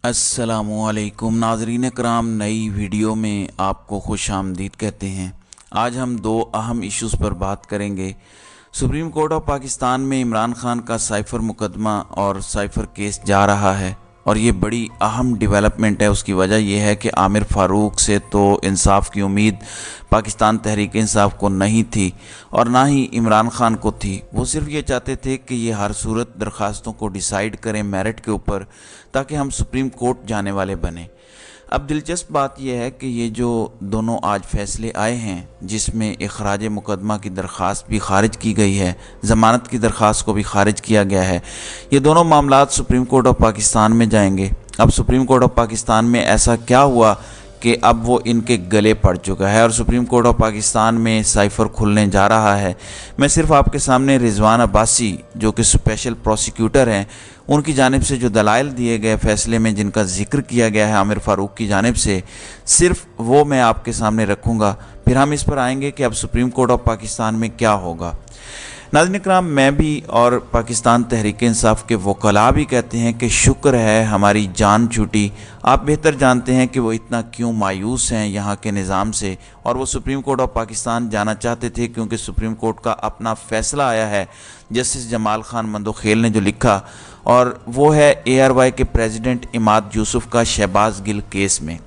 अस्सलामु अलैकुम नाज़रीन कराम, नई वीडियो में आपको खुश आमदीद कहते हैं। आज हम दो अहम इश्यूज़ पर बात करेंगे। सुप्रीम कोर्ट ऑफ पाकिस्तान में इमरान खान का साइफ़र मुकदमा और साइफ़र केस जा रहा है और ये बड़ी अहम डेवलपमेंट है। उसकी वजह यह है कि आमिर फ़ारूक से तो इंसाफ की उम्मीद पाकिस्तान तहरीक इंसाफ को नहीं थी और ना ही इमरान खान को थी। वो सिर्फ ये चाहते थे कि ये हर सूरत दरख्वास्तों को डिसाइड करें मेरिट के ऊपर, ताकि हम सुप्रीम कोर्ट जाने वाले बने। अब दिलचस्प बात यह है कि ये जो दोनों आज फैसले आए हैं, जिसमें इखराज मुकदमा की दरख्वास्त भी खारिज की गई है, ज़मानत की दरख्वास्त को भी खारिज किया गया है, ये दोनों मामलात सुप्रीम कोर्ट ऑफ पाकिस्तान में जाएंगे। अब सुप्रीम कोर्ट ऑफ पाकिस्तान में ऐसा क्या हुआ कि अब वो इनके गले पड़ चुका है और सुप्रीम कोर्ट ऑफ पाकिस्तान में साइफ़र खुलने जा रहा है। मैं सिर्फ आपके सामने रिजवान अब्बासी, जो कि स्पेशल प्रोसिक्यूटर हैं, उनकी जानिब से जो दलाइल दिए गए फैसले में जिनका जिक्र किया गया है आमिर फ़ारूक की जानिब से, सिर्फ वो मैं आपके सामने रखूँगा। फिर हम इस पर आएंगे कि अब सुप्रीम कोर्ट ऑफ पाकिस्तान में क्या होगा। नाज़रीन इकराम, मैं भी और पाकिस्तान तहरीक इंसाफ के वकला भी कहते हैं कि शुक्र है हमारी जान छूटी। आप बेहतर जानते हैं कि वो इतना क्यों मायूस हैं यहाँ के निज़ाम से, और वो सुप्रीम कोर्ट ऑफ पाकिस्तान जाना चाहते थे क्योंकि सुप्रीम कोर्ट का अपना फ़ैसला आया है। जस्टिस जमाल खान मंदोखेल ने जो लिखा, और वो है ARY के प्रेसिडेंट इमाद यूसुफ का शहबाज गिल केस में।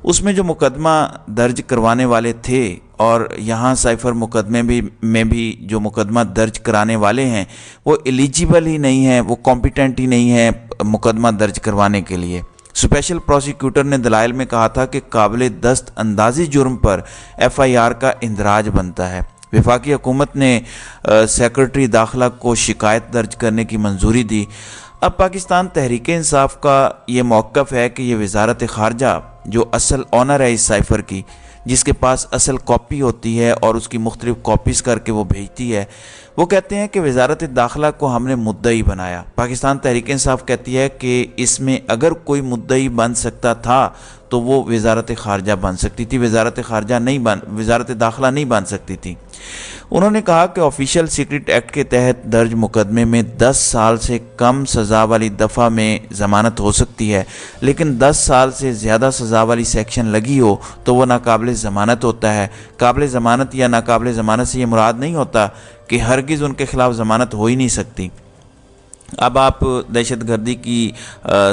उसमें जो मुकदमा दर्ज करवाने वाले थे और यहाँ साइफ़र मुकदमे में भी जो मुकदमा दर्ज कराने वाले हैं, वो एलिजिबल ही नहीं है, वो कॉम्पिटेंट ही नहीं है मुकदमा दर्ज करवाने के लिए। स्पेशल प्रोसिक्यूटर ने दलाइल में कहा था कि काबिल दस्त अंदाजी जुर्म पर FIR का इंदराज बनता है। वफाकी हुकूमत ने सेक्रेटरी दाखिला को शिकायत दर्ज करने की मंजूरी दी। अब पाकिस्तान तहरीक इंसाफ का ये मौक़िफ़ है कि ये वज़ारत ख़ारजा, जो असल ऑनर है इस साइफ़र की, जिसके पास असल कॉपी होती है और उसकी मुख्तलिफ कॉपीज़ करके वो भेजती है, वो कहते हैं कि वज़ारत दाखिला को हमने मुद्दई बनाया। पाकिस्तान तहरीक इंसाफ कहती है कि इसमें अगर कोई मुद्दई बन सकता था तो वो वज़ारत ख़ारजा बन सकती थी, वज़ारत दाखिला नहीं बन सकती थी। उन्होंने कहा कि ऑफिशियल सीक्रेट एक्ट के तहत दर्ज मुकदमे में 10 साल से कम सज़ा वाली दफ़ा में ज़मानत हो सकती है, लेकिन 10 साल से ज़्यादा सज़ा वाली सेक्शन लगी हो तो वो नाकाबिल ज़मानत होता है। काबिल ज़मानत या नाकाबिल ज़मानत से ये मुराद नहीं होता कि हरगिज़ उनके ख़िलाफ़ ज़मानत हो ही नहीं सकती। अब आप दहशतगर्दी की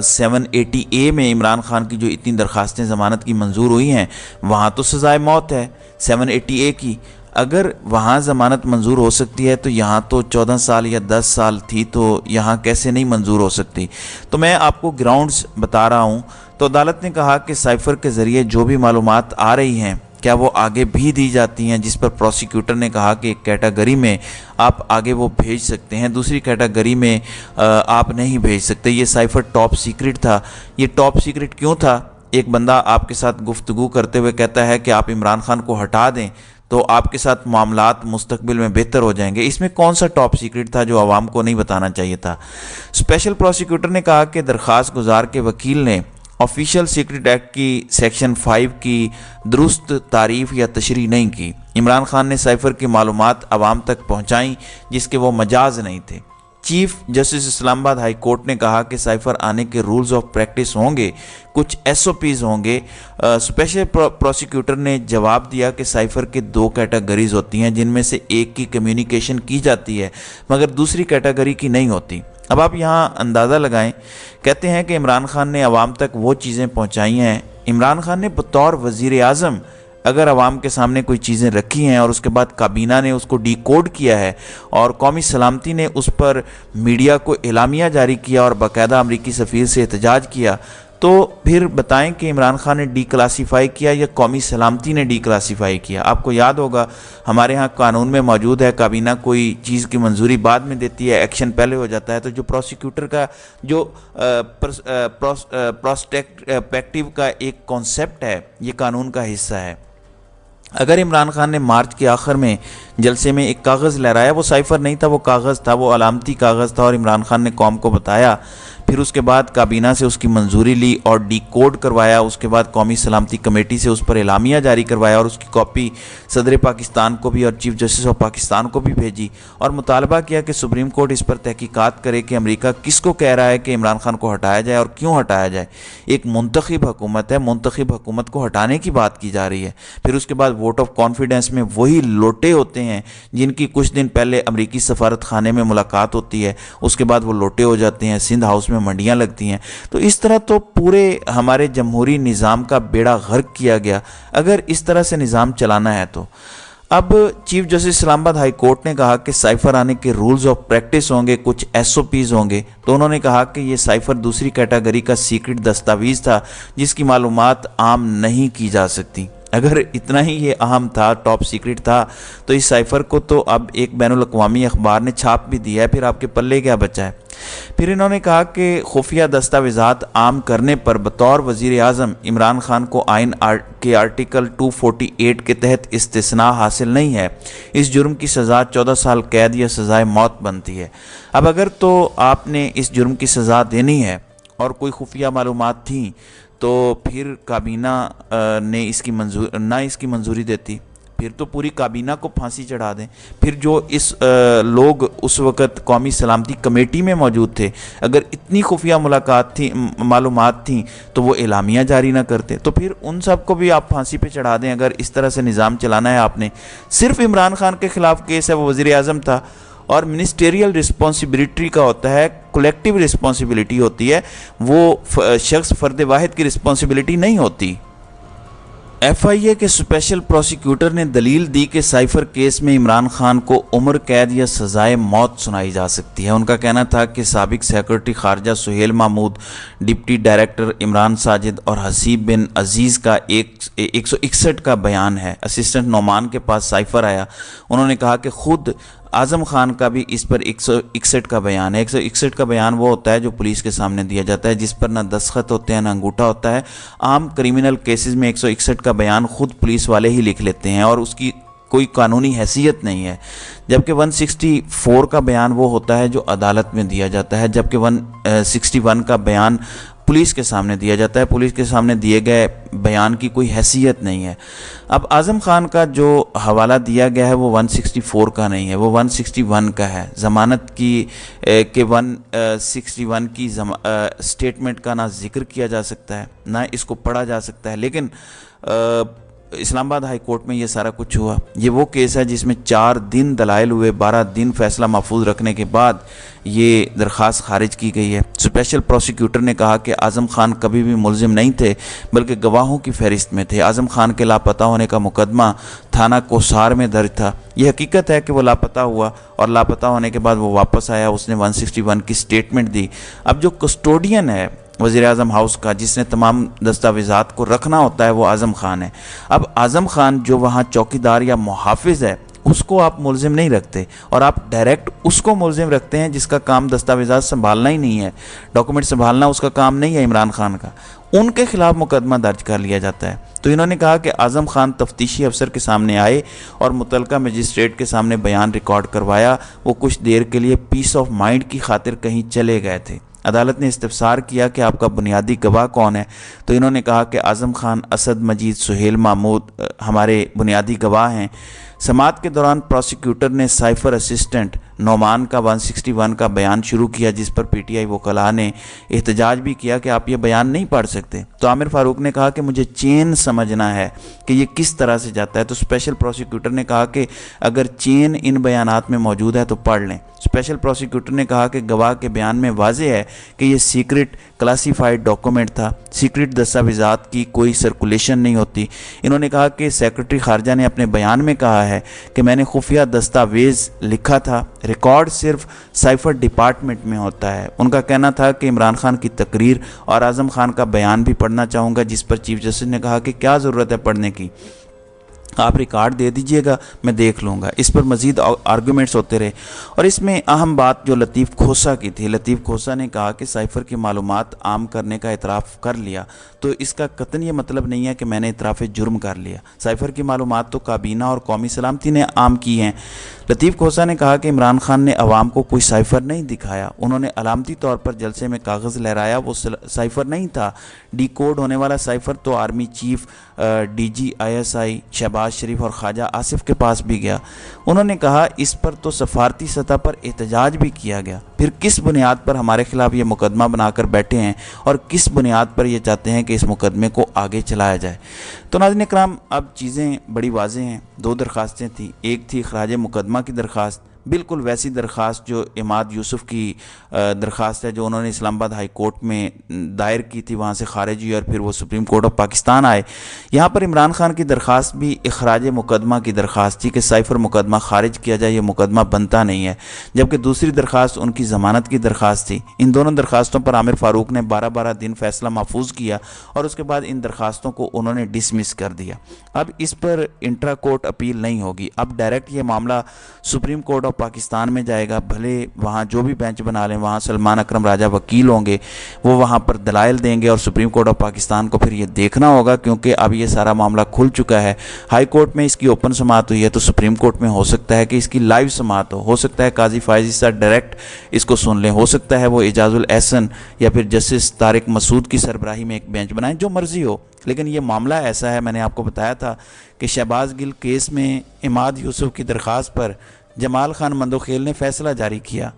780A में इमरान खान की जो इतनी दरख्वास्तें ज़मानत की मंजूर हुई हैं, वहाँ तो सज़ाए मौत है 780A की। अगर वहाँ ज़मानत मंजूर हो सकती है तो यहाँ तो 14 साल या 10 साल थी, तो यहाँ कैसे नहीं मंजूर हो सकती। तो मैं आपको ग्राउंड्स बता रहा हूँ। तो अदालत ने कहा कि साइफ़र के ज़रिए जो भी मालूमात आ रही हैं, क्या वो आगे भी दी जाती हैं, जिस पर प्रोसिक्यूटर ने कहा कि एक कैटेगरी में आप आगे वो भेज सकते हैं, दूसरी कैटेगरी में आप नहीं भेज सकते। ये साइफ़र टॉप सीक्रेट था। ये टॉप सीक्रेट क्यों था? एक बंदा आपके साथ गुफ्तगू करते हुए कहता है कि आप इमरान खान को हटा दें तो आपके साथ मामलात मुस्तकबिल में बेहतर हो जाएंगे। इसमें कौन सा टॉप सीक्रेट था जो आवाम को नहीं बताना चाहिए था? स्पेशल प्रोसिक्यूटर ने कहा कि दरख्वास्त गुजार के वकील ने ऑफिशियल सीक्रेट एक्ट की सेक्शन 5 की दुरुस्त तारीफ़ या तशरीह नहीं की। इमरान खान ने साइफ़र की मालूमात आवाम तक पहुँचाई जिसके वो मजाज नहीं थे। Chief justice Islamabad high court ने कहा कि साइफ़र आने के रूल्स ऑफ प्रैक्टिस होंगे, कुछ SOPs होंगे। स्पेशल प्रोसिक्यूटर ने जवाब दिया कि साइफ़र के 2 कैटेगरीज होती हैं, जिनमें से एक की कम्युनिकेशन की जाती है मगर दूसरी कैटेगरी की नहीं होती। अब आप यहाँ अंदाज़ा लगाएं। कहते हैं कि इमरान खान ने आवाम तक वो चीज़ें पहुँचाई हैं। इमरान खान ने बतौर वज़ीर आज़म अगर आवाम के सामने कोई चीज़ें रखी हैं और उसके बाद काबीना ने उसको डिकोड किया है और कौमी सलामती ने उस पर मीडिया को एलामिया जारी किया और बाकायदा अमरीकी सफ़ीर से एहतजाज किया, तो फिर बताएं कि इमरान खान ने डीक्लासीफाई किया या कौमी सलामती ने डीक्लासीफाई किया। आपको याद होगा हमारे यहाँ कानून में मौजूद है, काबीना कोई चीज़ की मंजूरी बाद में देती है, एक्शन पहले हो जाता है। तो जो प्रोसिक्यूटर का जो प्रोस्पेक्टिव का एक कॉन्सेप्ट है, ये कानून का हिस्सा है। अगर इमरान खान ने मार्च के आखिर में जलसे में एक कागज़ लहराया, वो साइफ़र नहीं था, वो कागज़ था, वो अलामती कागज़ था, और इमरान खान ने कौम को बताया, پھر اس کے بعد کابینہ سے اس کی منظوری لی اور ڈی کوڈ کروایا، اس کے بعد قومی سلامتی کمیٹی سے اس پر اعلامیہ جاری کروایا اور اس کی کاپی صدر پاکستان کو بھی اور چیف جسٹس آف پاکستان کو بھی بھیجی اور مطالبہ کیا کہ سپریم کورٹ اس پر تحقیقات کرے کہ امریکہ کس کو کہہ رہا ہے کہ عمران خان کو ہٹایا جائے اور کیوں ہٹایا جائے۔ ایک منتخب حکومت ہے، منتخب حکومت کو ہٹانے کی بات کی جا رہی ہے۔ پھر اس کے بعد ووٹ آف کانفیڈنس میں وہی لوٹے ہوتے ہیں جن کی کچھ دن پہلے امریکی سفارت خانے میں ملاقات ہوتی ہے، اس کے بعد وہ لوٹے ہو جاتے ہیں، سندھ ہاؤس میں منڈیاں لگتی ہیں۔ تو اس طرح تو پورے ہمارے جمہوری نظام کا بیڑا غرق کیا گیا اگر اس طرح سے نظام چلانا ہے تو۔ اب چیف جسٹس اسلام آباد ہائی کورٹ نے کہا کہ سائفر آنے کے رولز آف پریکٹس ہوں گے، کچھ ایس او پیز ہوں گے، تو انہوں نے کہا کہ یہ سائفر دوسری کیٹیگری کا سیکرٹ دستاویز تھا جس کی معلومات عام نہیں کی جا سکتی۔ اگر اتنا ہی یہ اہم تھا، ٹاپ سیکرٹ تھا، تو اس سائفر کو تو اب ایک بین الاقوامی اخبار نے چھاپ بھی دیا ہے، پھر آپ کے پلے کیا بچا ہے۔ پھر انہوں نے کہا کہ خفیہ دستاویزات عام کرنے پر بطور وزیر اعظم عمران خان کو آئین کے آرٹیکل 248 کے تحت استثناء حاصل نہیں ہے، اس جرم کی سزا 14 سال قید یا سزائے موت بنتی ہے۔ اب اگر تو آپ نے اس جرم کی سزا دینی ہے اور کوئی خفیہ معلومات تھیں تو پھر کابینہ نے اس کی منظوری دیتی، پھر تو پوری کابینہ کو پھانسی چڑھا دیں۔ پھر جو لوگ اس وقت قومی سلامتی کمیٹی میں موجود تھے، اگر اتنی خفیہ معلومات تھیں تو وہ اعلامیہ جاری نہ کرتے، تو پھر ان سب کو بھی آپ پھانسی پہ چڑھا دیں۔ اگر اس طرح سے نظام چلانا ہے آپ نے، صرف عمران خان کے خلاف کیس ہے، وہ وزیر اعظم تھا اور منسٹریل رسپانسبلٹی کا ہوتا ہے، کولیکٹیو رسپانسبلٹی ہوتی ہے، وہ شخص فرد واحد کی رسپانسبلٹی نہیں ہوتی۔ ایف آئی اے کے اسپیشل پروسیکیوٹر نے دلیل دی کہ سائفر کیس میں عمران خان کو عمر قید یا سزائے موت سنائی جا سکتی ہے۔ ان کا کہنا تھا کہ سابق سیکرٹری خارجہ سہیل محمود، ڈپٹی ڈائریکٹر عمران ساجد اور حسیب بن عزیز کا 161 کا بیان ہے۔ اسسٹنٹ نعمان کے پاس سائفر آیا، انہوں نے کہا کہ خود اعظم خان کا بھی اس پر 161 کا بیان ہے۔ 161 کا بیان وہ ہوتا ہے جو پولیس کے سامنے دیا جاتا ہے، جس پر نہ دستخط ہوتے ہیں نہ انگوٹھا ہوتا ہے۔ عام کریمنل کیسز میں 161 کا بیان خود پولیس والے ہی لکھ لیتے ہیں اور اس کی کوئی قانونی حیثیت نہیں ہے، جبکہ 164 کا بیان وہ ہوتا ہے جو عدالت میں دیا جاتا ہے، جبکہ 161 کا بیان پولیس کے سامنے دیا جاتا ہے۔ پولیس کے سامنے دیے گئے بیان کی کوئی حیثیت نہیں ہے۔ اب اعظم خان کا جو حوالہ دیا گیا ہے وہ 164 کا نہیں ہے، وہ 161 کا ہے۔ ضمانت کی کہ 161 کی سٹیٹمنٹ کا نہ ذکر کیا جا سکتا ہے نہ اس کو پڑھا جا سکتا ہے، لیکن اسلام آباد ہائی کورٹ میں یہ سارا کچھ ہوا۔ یہ وہ کیس ہے جس میں 4 دن دلائل ہوئے، 12 دن فیصلہ محفوظ رکھنے کے بعد یہ درخواست خارج کی گئی ہے۔ اسپیشل پروسیکیوٹر نے کہا کہ اعظم خان کبھی بھی ملزم نہیں تھے بلکہ گواہوں کی فہرست میں تھے۔ اعظم خان کے لاپتہ ہونے کا مقدمہ تھانہ کوسار میں درج تھا۔ یہ حقیقت ہے کہ وہ لاپتہ ہوا اور لاپتہ ہونے کے بعد وہ واپس آیا، اس نے 161 کی سٹیٹمنٹ دی۔ اب جو کسٹوڈین ہے وزیر اعظم ہاؤس کا، جس نے تمام دستاویزات کو رکھنا ہوتا ہے، وہ اعظم خان ہے۔ اب اعظم خان جو وہاں چوکیدار یا محافظ ہے، اس کو آپ ملزم نہیں رکھتے اور آپ ڈائریکٹ اس کو ملزم رکھتے ہیں جس کا کام دستاویزات سنبھالنا ہی نہیں ہے، ڈاکومنٹ سنبھالنا اس کا کام نہیں ہے عمران خان کا، ان کے خلاف مقدمہ درج کر لیا جاتا ہے۔ تو انہوں نے کہا کہ اعظم خان تفتیشی افسر کے سامنے آئے اور متعلقہ مجسٹریٹ کے سامنے بیان ریکارڈ کروایا، وہ کچھ دیر کے لیے پیس آف مائنڈ کی خاطر کہیں چلے گئے تھے۔ عدالت نے استفسار کیا کہ آپ کا بنیادی گواہ کون ہے، تو انہوں نے کہا کہ اعظم خان، اسد مجید، سہیل محمود ہمارے بنیادی گواہ ہیں۔ سماعت کے دوران پروسیکیوٹر نے سائفر اسسٹنٹ نعمان کا 161 کا بیان شروع کیا، جس پر پی ٹی آئی وکلاء نے احتجاج بھی کیا کہ آپ یہ بیان نہیں پڑھ سکتے۔ تو عامر فاروق نے کہا کہ مجھے چین سمجھنا ہے کہ یہ کس طرح سے جاتا ہے۔ تو اسپیشل پروسیکیوٹر نے کہا کہ اگر چین ان بیانات میں موجود ہے تو پڑھ لیں۔ اسپیشل پروسیکیوٹر نے کہا کہ گواہ کے بیان میں واضح ہے کہ یہ سیکرٹ کلاسیفائڈ ڈاکومنٹ تھا، سیکرٹ دستاویزات کی کوئی سرکولیشن نہیں ہوتی۔ انہوں نے کہا کہ سیکرٹری خارجہ نے اپنے بیان میں کہا ہے کہ میں نے خفیہ دستاویز لکھا تھا، ریکارڈ صرف سائفر ڈپارٹمنٹ میں ہوتا ہے۔ ان کا کہنا تھا کہ عمران خان کی تقریر اور اعظم خان کا بیان بھی پڑھنا چاہوں گا، جس پر چیف جسٹس نے کہا کہ کیا ضرورت ہے پڑھنے کی، آپ ریکارڈ دے دیجئے گا، میں دیکھ لوں گا۔ اس پر مزید آرگومنٹس ہوتے رہے اور اس میں اہم بات جو لطیف کھوسہ کی تھی، لطیف کھوسہ نے کہا کہ سائفر کی معلومات عام کرنے کا اعتراف کر لیا، تو اس کا قطعاً یہ مطلب نہیں ہے کہ میں نے اعتراف جرم کر لیا۔ سائفر کی معلومات تو کابینہ اور قومی سلامتی نے عام کی ہیں، लतीफ़ खोसा ने कहा कि इमरान खान ने अवाम को कोई साइफ़र नहीं दिखाया, उन्होंने अलामती तौर पर जलसे में कागज़ लहराया, वो साइफ़र नहीं था। डिकोड होने वाला साइफ़र तो army chief DG ISI Shahbaz Sharif और ख्वाजा आसिफ के पास भी गया। उन्होंने कहा इस पर तो सफारती सतह पर एहतजाज भी किया गया, फिर किस बुनियाद पर हमारे खिलाफ ये मुकदमा बनाकर बैठे हैं और किस बुनियाद पर ये चाहते हैं कि इस मुकदमे को आगे चलाया जाए। तो नाज़रीन इकराम, अब चीज़ें बड़ी वाज़ेह हैं। 2 दरख्वास्तें थी, एक थी खराज मुकदमा की दरख्वास्त, बिल्कुल वैसी दरख्वास्त जो इमाद यूसुफ की दरख्वास्त है जो उन्होंने इस्लामाबाद हाई कोर्ट में दायर की थी, वहाँ से खारिज हुई और फिर वो सुप्रीम कोर्ट ऑफ पाकिस्तान आए। यहाँ पर इमरान खान की दरख्वास्त भी इखराज मुकदमा की दरख्वास्त थी कि साइफ़र मुकदमा खारिज किया जाए, ये मुकदमा बनता नहीं है, जबकि दूसरी दरख्वास्त उनकी ज़मानत की दरख्वास्त थी। इन दोनों दरख्वास्तों पर आमिर फ़ारूक ने 12-12 दिन फ़ैसला महफूज किया और उसके बाद इन दरख्वास्तों को उन्होंने डिसमिस कर दिया। अब इस पर इंट्रा कोर्ट अपील नहीं होगी, अब डायरेक्ट ये मामला सुप्रीम कोर्ट ऑफ पाकिस्तान में जाएगा। भले वहाँ जो भी बेंच बना लें, वहाँ सलमान अकरम राजा वकील होंगे, वो वहाँ पर दलाइल देंगे और सुप्रीम कोर्ट ऑफ पाकिस्तान को फिर ये देखना होगा, क्योंकि अब ये सारा मामला खुल चुका है। हाई कोर्ट में इसकी ओपन समाअत हुई है, तो सुप्रीम कोर्ट में हो सकता है कि इसकी लाइव समाअत हो सकता है काजी फायजी साहब डायरेक्ट इसको सुन लें, हो सकता है वो एजाजुल एहसन या फिर जस्टिस तारिक मसूद की सरबराही में एक बेंच बनाएं, जो मर्जी हो। लेकिन ये मामला ऐसा है, मैंने आपको बताया था कि शहबाज गिल केस में इमाद यूसुफ की दरख्वास्त पर जमाल खान मंदोखेल ने फैसला जारी किया।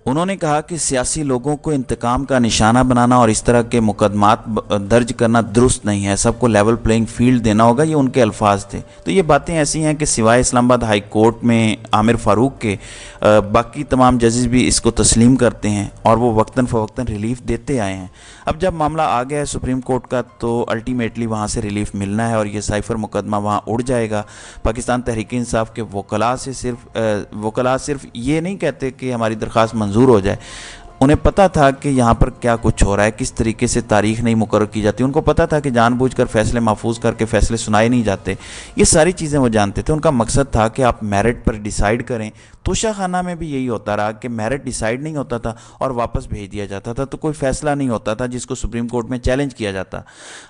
उन्होंने कहा कि सियासी लोगों को इंतकाम का निशाना बनाना और इस तरह के मुकदमात दर्ज करना दुरुस्त नहीं है, सबको लेवल प्लेइंग फील्ड देना होगा, ये उनके अल्फाज थे। तो ये बातें ऐसी हैं कि सिवाय इस्लामाबाद हाई कोर्ट में आमिर फ़ारूक के बाकी तमाम जजेस भी इसको तस्लीम करते हैं और वो वक्तन फ़वक्तन रिलीफ देते आए हैं। अब जब मामला आ गया है सुप्रीम कोर्ट का, तो अल्टीमेटली वहाँ से रिलीफ मिलना है और ये साइफ़र मुकदमा वहाँ उड़ जाएगा। पाकिस्तान तहरीक इंसाफ के वकला सिर्फ ये नहीं कहते कि हमारी दरख्वास्त मंजूर हो जाए, उन्हें पता था कि यहाँ पर क्या कुछ हो रहा है, किस तरीके से तारीख नहीं मुकर्रर की जाती। उनको पता था कि जानबूझकर फैसले महफूज करके फैसले सुनाए नहीं जाते, ये सारी चीज़ें वो जानते थे। उनका मकसद था कि आप मेरिट पर डिसाइड करें। तोशा खाना में भी यही होता रहा कि मेरिट डिसाइड नहीं होता था और वापस भेज दिया जाता था, तो कोई फ़ैसला नहीं होता था जिसको सुप्रीम कोर्ट में चैलेंज किया जाता।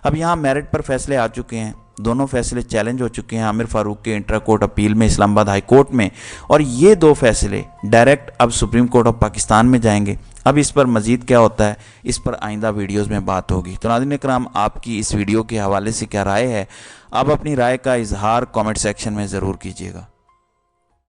अब यहाँ मेरिट पर फैसले आ चुके हैं, दोनों फैसले चैलेंज हो चुके हैं आमिर फ़ारूक के इंट्रा कोर्ट अपील में इस्लामाबाद हाई कोर्ट में, और ये 2 फैसले डायरेक्ट अब सुप्रीम कोर्ट ऑफ पाकिस्तान में जाएंगे। अब इस पर मज़ीद क्या होता है, इस पर आइंदा वीडियोज़ में बात होगी। तो नाज़रीन इकराम, आपकी इस वीडियो के हवाले से क्या राय है, आप अपनी राय का इजहार कमेंट सेक्शन में ज़रूर कीजिएगा।